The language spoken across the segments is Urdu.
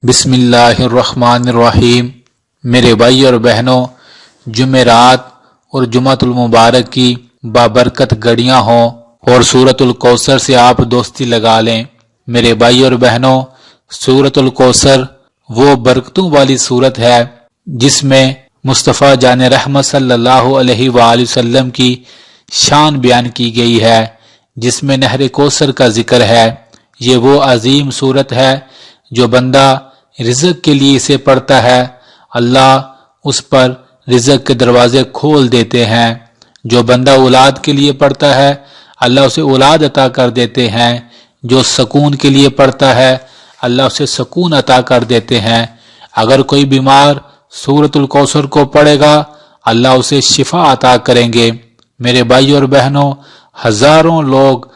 بسم اللہ الرحمن الرحیم۔ میرے بھائی اور بہنوں، جمعرات اور جمعۃ المبارک کی بابرکت گھڑیاں ہوں اور سورۃ الکوثر سے آپ دوستی لگا لیں۔ میرے بھائی اور بہنوں، سورۃ الکوثر وہ برکتوں والی سورت ہے جس میں مصطفیٰ جان رحمت صلی اللہ علیہ وآلہ وسلم کی شان بیان کی گئی ہے، جس میں نہر کوثر کا ذکر ہے۔ یہ وہ عظیم سورت ہے جو بندہ رزق کے لیے اسے پڑھتا ہے، اللہ اس پر رزق کے دروازے کھول دیتے ہیں۔ جو بندہ اولاد کے لیے پڑھتا ہے، اللہ اسے اولاد عطا کر دیتے ہیں۔ جو سکون کے لیے پڑھتا ہے، اللہ اسے سکون عطا کر دیتے ہیں۔ اگر کوئی بیمار سورۃ الکوثر کو پڑھے گا، اللہ اسے شفا عطا کریں گے۔ میرے بھائی اور بہنوں، ہزاروں لوگ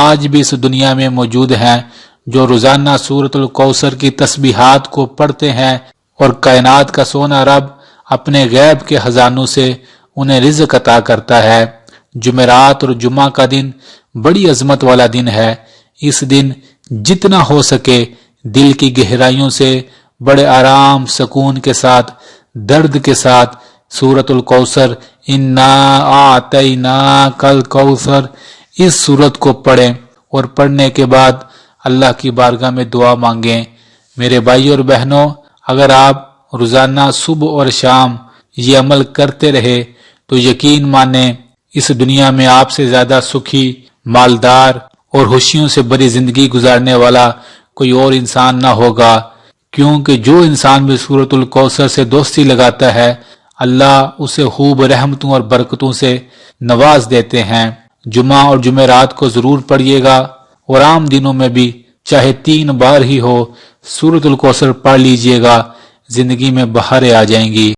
آج بھی اس دنیا میں موجود ہیں جو روزانہ سورۃ الکوثر کی تسبیحات کو پڑھتے ہیں، اور کائنات کا سونا رب اپنے غیب کے خزانوں سے انہیں رزق عطا کرتا ہے۔ جمعرات اور جمعہ کا دن بڑی عظمت والا دن ہے۔ اس دن جتنا ہو سکے دل کی گہرائیوں سے بڑے آرام سکون کے ساتھ، درد کے ساتھ سورۃ الکوثر، انا اعطیناک الکوثر، اس سورت کو پڑھیں اور پڑھنے کے بعد اللہ کی بارگاہ میں دعا مانگیں۔ میرے بھائی اور بہنوں، اگر آپ روزانہ صبح اور شام یہ عمل کرتے رہے تو یقین مانیں اس دنیا میں آپ سے زیادہ سکھی، مالدار اور خوشیوں سے بڑی زندگی گزارنے والا کوئی اور انسان نہ ہوگا، کیونکہ جو انسان بھی سورۃ الکوثر سے دوستی لگاتا ہے، اللہ اسے خوب رحمتوں اور برکتوں سے نواز دیتے ہیں۔ جمعہ اور جمعرات کو ضرور پڑھیے گا، اور عام دنوں میں بھی چاہے 3 بار ہی ہو سورۃ الکوثر پڑھ لیجئے گا، زندگی میں بہاریں آ جائیں گی۔